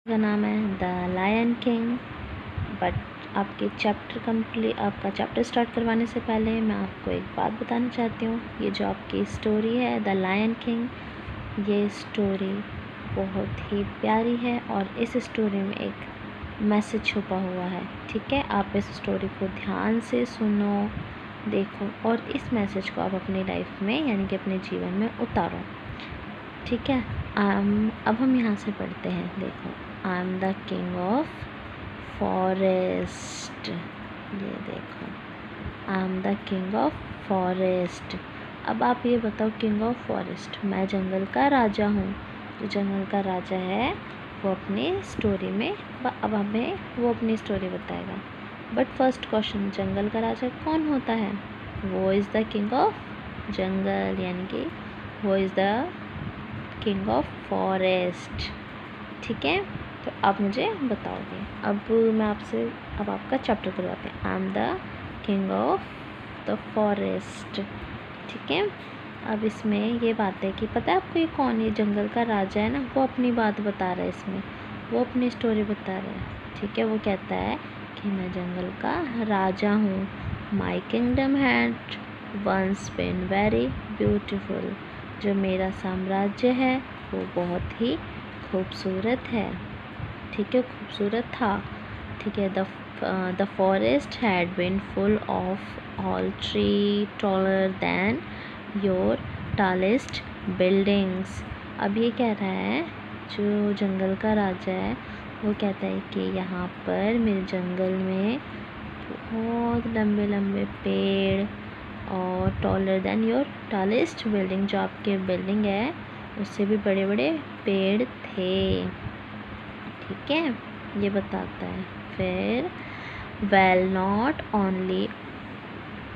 का नाम है द लायन किंग। बट आपका चैप्टर स्टार्ट करवाने से पहले मैं आपको एक बात बताना चाहती हूँ। ये जो आपकी स्टोरी है द लायन किंग, ये स्टोरी बहुत ही प्यारी है और इस स्टोरी में एक मैसेज छुपा हुआ है। ठीक है, आप इस स्टोरी को ध्यान से सुनो, देखो और इस मैसेज को आप अपनी लाइफ में यानी कि अपने जीवन में उतारो। ठीक है, अब हम यहाँ से पढ़ते हैं। देखो, I am the king of forest. ये देखो, I am the king of forest. अब आप ये बताओ, किंग ऑफ फॉरेस्ट, मैं जंगल का राजा हूँ। जो जंगल का राजा है वो अपनी स्टोरी में अब हमें वो अपनी स्टोरी बताएगा। बट फर्स्ट क्वेश्चन, जंगल का राजा कौन होता है? वो इज़ द किंग ऑफ जंगल, यानी कि वो is the king of forest. ठीक है, तो आप मुझे बताओगे। अब आपका चैप्टर करवाते हैं। I am the king of the forest. ठीक है, अब इसमें ये बात है कि पता है आपको ये कौन है? जंगल का राजा है ना, वो अपनी बात बता रहा है इसमें, वो अपनी स्टोरी बता रहा है। ठीक है, वो कहता है कि मैं जंगल का राजा हूँ। My kingdom had once been very beautiful. जो मेरा साम्राज्य है वो बहुत ही खूबसूरत है। ठीक है, खूबसूरत था। ठीक है, the forest had been full of all tree taller than your tallest buildings. अब ये कह रहा है, जो जंगल का राजा है वो कहता है कि यहाँ पर मेरे जंगल में बहुत लंबे लंबे पेड़ और taller than your tallest building, जो आपके बिल्डिंग है उससे भी बड़े बड़े पेड़ थे। ठीक है, ये बताता है। फिर well not only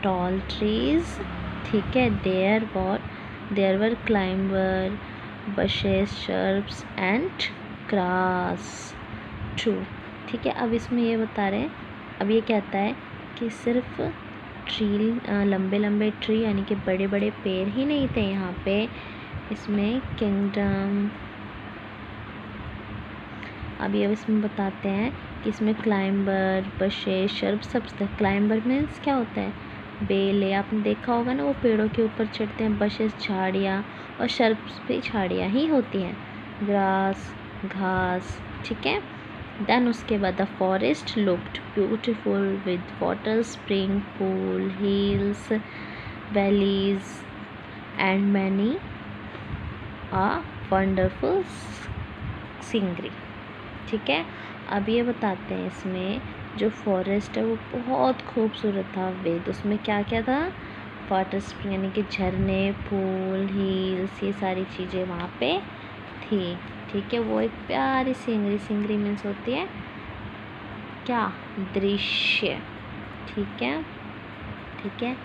tall trees, ठीक है, there were climber bushes shrubs and grass too. ठीक है, अब इसमें ये बता रहे हैं, अब ये कहता है कि सिर्फ लंबे लंबे ट्री यानी कि बड़े बड़े पेड़ ही नहीं थे यहाँ पे। इसमें किंगडम, अभी अब इसमें बताते हैं कि इसमें क्लाइंबर बशेस शर्ब सब। क्लाइंबर मीन्स क्या होता है? बेल, आपने देखा होगा ना, वो पेड़ों के ऊपर चढ़ते हैं। बशेस झाड़ियाँ, और शर्ब्स भी झाड़ियाँ ही होती हैं। ग्रास घास। ठीक है, देन उसके बाद the forest looked beautiful with water spring pool hills valleys and many a wonderful scenery. ठीक है, अब ये बताते हैं इसमें जो फॉरेस्ट है वो बहुत खूबसूरत था। वेद उसमें क्या क्या था? वाटर स्प्रिंग यानी कि झरने, फूल, हिल्स, ये सारी चीज़ें वहाँ पे थी। ठीक है, वो एक प्यारी सीनरी, सीनरी मीन्स होती है क्या? दृश्य। ठीक है, ठीक है,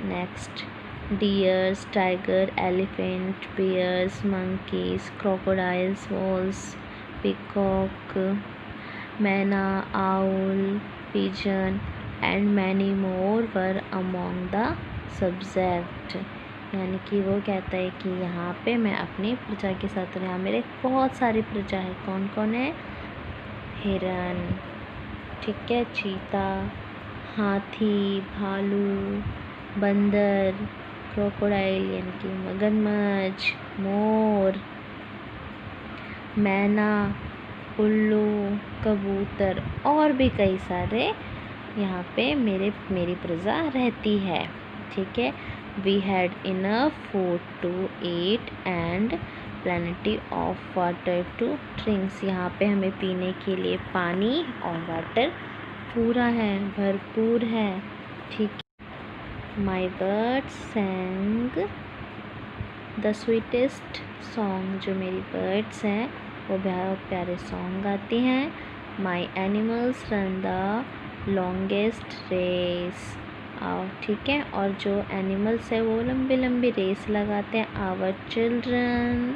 next deers, tiger, elephant, bears, monkeys, crocodiles, wolves, peacock, myna, owl, pigeon and many more were among the subject. यानी कि वो कहता है कि यहाँ पे मैं अपनी प्रजा के साथ हूँ। यहाँ मेरे बहुत सारी प्रजा है। कौन कौन है? हिरन, ठीक है, चीता, हाथी, भालू, बंदर, क्रोकोडाइल यानी कि मगरमच्छ, मोर, मैना, उल्लू, कबूतर और भी कई सारे यहाँ पे मेरी प्रजा रहती है। ठीक है, we had enough food to eat and plenty of water to drinks. यहाँ पे हमें पीने के लिए पानी और वाटर पूरा है, भरपूर है। ठीक, माई birds saying the sweetest song. जो मेरी बर्ड्स हैं वो बहुत प्यारे सॉन्ग गाती हैं। My animals run the longest race. ठीक है, और जो एनिमल्स है वो लंबी लंबी रेस लगाते हैं। Our children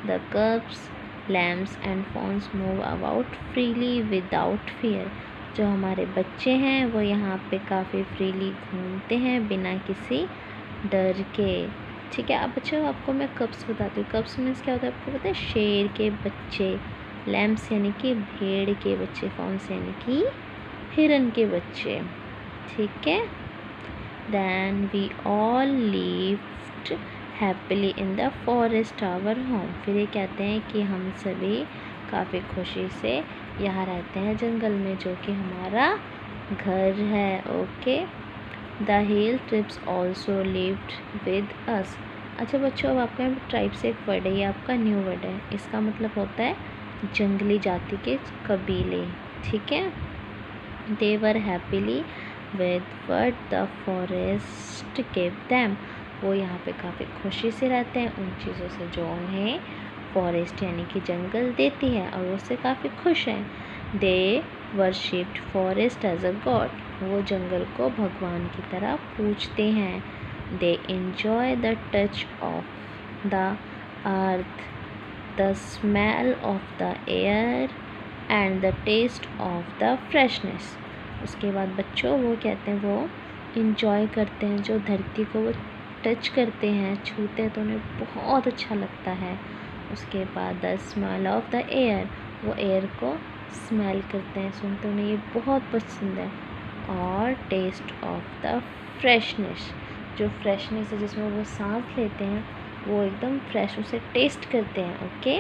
the cubs lambs and fawns move about freely without fear. जो हमारे बच्चे हैं वो यहाँ पे काफ़ी फ्रीली घूमते हैं बिना किसी डर के। ठीक है, अब बच्चों आपको मैं कब्स बताती हूँ। कब्स मीन्स क्या होता है आपको पता है? शेर के बच्चे। लैम्स यानी कि भेड़ के बच्चे, फॉन्स यानी कि हिरन के बच्चे, ठीक है। Then we all lived happily in the forest our home. फिर ये कहते हैं कि हम सभी काफ़ी खुशी से यहाँ रहते हैं जंगल में, जो कि हमारा घर है, okay. The hill trips also lived with us. अच्छा बच्चों, अब आपका ट्राइब से एक वर्ड है, ये आपका न्यू वर्ड है, इसका मतलब होता है जंगली जाति के कबीले, ठीक है। They were happily with what the forest give them. वो यहाँ पे काफ़ी खुशी से रहते हैं उन चीज़ों से जो उन्हें फॉरेस्ट यानी कि जंगल देती है, और उससे काफ़ी खुश हैं। They worshipped forest as a god. वो जंगल को भगवान की तरह पूजते हैं। They enjoy the touch of the earth, the smell of the air and the taste of the freshness. उसके बाद बच्चों वो कहते हैं वो इंजॉय करते हैं, जो धरती को वो टच करते हैं, छूते हैं तो उन्हें बहुत अच्छा लगता है। उसके बाद the smell of the air, वो एयर को स्मेल करते हैं, सुनते उन्हें ये बहुत पसंद है। और टेस्ट ऑफ द फ्रेशनेस, जो फ्रेशनेस है जिसमें वो सांस लेते हैं, वो एकदम फ्रेश उसे टेस्ट करते हैं, okay.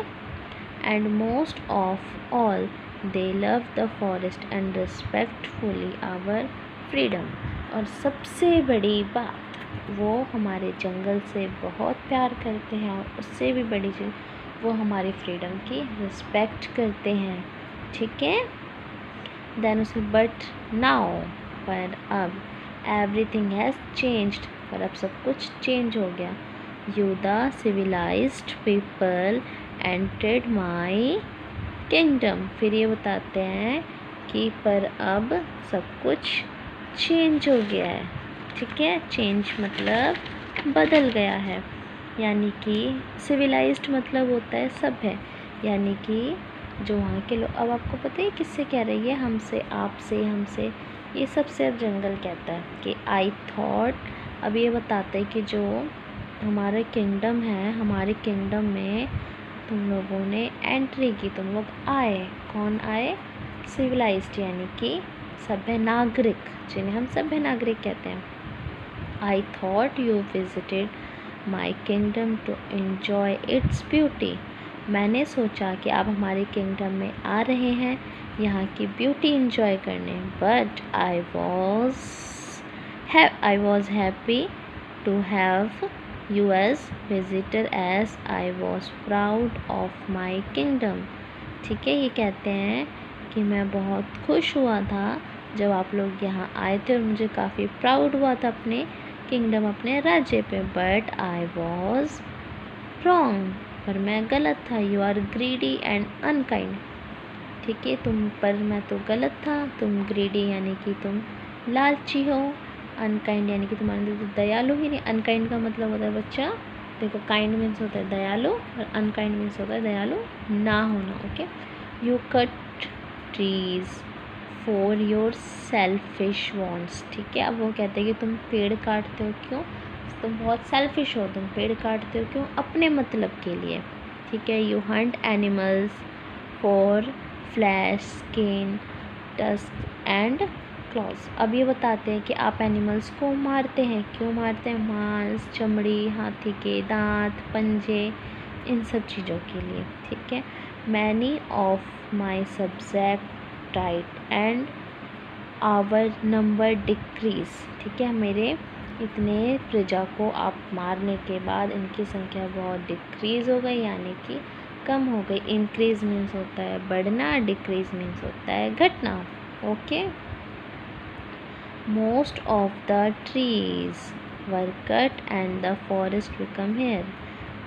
And most of all they love the forest and respectfully our freedom. और सबसे बड़ी बात, वो हमारे जंगल से बहुत प्यार करते हैं, और उससे भी बड़ी चीज़ वो हमारी फ्रीडम की रिस्पेक्ट करते हैं, ठीक है। देन उसे बट नाउ, पर अब एवरीथिंग हैज़ चेंज्ड, पर अब सब कुछ चेंज हो गया। You the civilised people entered my kingdom. फिर ये बताते हैं कि पर अब सब कुछ चेंज हो गया है, ठीक है। चेंज मतलब बदल गया है, यानी कि सिविलाइज्ड मतलब होता है सभ्य, यानी कि जो वहाँ के लोग। अब आपको पता है किससे कह रही है, हमसे, आपसे, हमसे, ये सबसे अब जंगल कहता है कि आई थॉट। अब ये बताते हैं कि जो हमारा किंगडम है, हमारे किंगडम में तुम लोगों ने एंट्री की, तुम लोग आए। कौन आए? सिविलाइज्ड यानी कि सभ्य नागरिक, जिन्हें हम सभ्य नागरिक कहते हैं। I thought you visited my kingdom to enjoy its beauty. मैंने सोचा कि आप हमारे किंगडम में आ रहे हैं यहाँ की ब्यूटी एंजॉय करने। But I was happy to have you as visitor as I was proud of my kingdom। ठीक है, ये कहते हैं कि मैं बहुत खुश हुआ था जब आप लोग यहाँ आए थे, और मुझे काफ़ी प्राउड हुआ था अपने किंगडम, अपने राज्य पे। बट आई वॉज रॉन्ग, पर मैं गलत था। You are greedy and unkind. ठीक है, तुम पर मैं तो गलत था। तुम ग्रीडी यानी कि तुम लालची हो, अनकाइंड यानी कि तुम्हारे अंदर दयालु ही नहीं। अनकाइंड का मतलब होता है बच्चा, देखो काइंड मीन्स होता है दयालु, और अनकाइंड मीन्स होता है दयालु ना होना, okay. You cut trees for your selfish wants. ठीक है, अब वो कहते हैं कि तुम पेड़ काटते हो क्यों? तुम बहुत सेल्फिश हो, तुम पेड़ काटते हो क्यों? अपने मतलब के लिए। ठीक है, you Hunt animals for flash, skin, tusk and clause. अब ये बताते हैं कि आप एनिमल्स को मारते हैं, क्यों मारते हैं? मांस, चमड़ी, हाथी के दांत, पंजे, इन सब चीज़ों के लिए। ठीक है, many of my subject tight and our number decrease. ठीक है, मेरे इतने प्रजा को आप मारने के बाद इनकी संख्या बहुत डिक्रीज़ हो गई, यानी कि कम हो गई। इंक्रीज मीन्स होता है बढ़ना, डिक्रीज मीन्स होता है घटना, okay. Most of the trees were cut and the forest became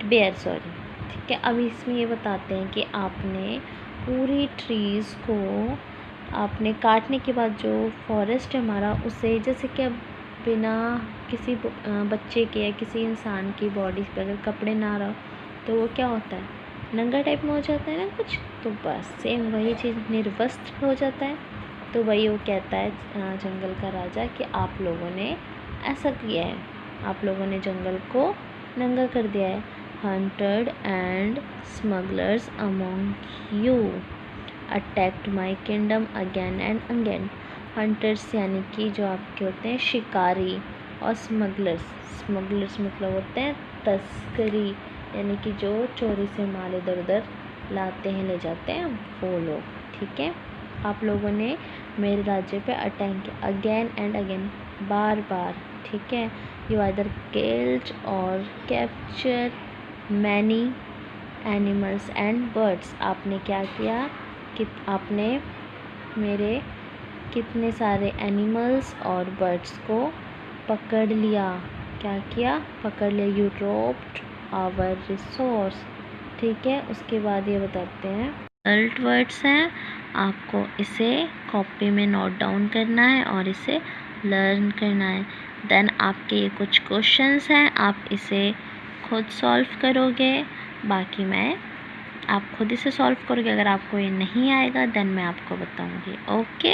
bare, sorry। ठीक है, अब इसमें ये बताते हैं कि आपने पूरी ट्रीज़ को आपने काटने के बाद जो फॉरेस्ट है हमारा, उसे जैसे कि अब बिना किसी बच्चे के या किसी इंसान की बॉडी पर अगर कपड़े ना रहो तो वो क्या होता है? नंगा टाइप में हो जाता है ना कुछ। तो बस सेम वही चीज़, निर्वस्त्र हो जाता है। तो वही वो कहता है जंगल का राजा कि आप लोगों ने ऐसा किया है, आप लोगों ने जंगल को नंगा कर दिया है। hunted and smugglers among you attacked my kingdom again and again. Hunters यानी कि जो आपके होते हैं शिकारी, और स्मगलर्स मतलब होते हैं तस्करी, यानी कि जो चोरी से माल इधर उधर लाते हैं, ले जाते हैं वो लोग। ठीक है, आप लोगों ने मेरे राज्य पे अटैक किया अगेन एंड अगेन, बार बार। ठीक है, यू आइदर किल्ड और capture many animals and birds. आपने क्या किया कि आपने मेरे कितने सारे एनिमल्स और बर्ड्स को पकड़ लिया। क्या किया? पकड़ लिया। You robbed our resource. ठीक है, उसके बाद ये बताते हैं रिजल्ट वर्ड्स हैं, आपको इसे कॉपी में नोट डाउन करना है और इसे लर्न करना है। देन आपके ये कुछ क्वेश्चंस हैं, आप इसे खुद सॉल्व करोगे, बाकी मैं आप खुद इसे सॉल्व करोगे। अगर आपको ये नहीं आएगा देन मैं आपको बताऊंगी। ओके।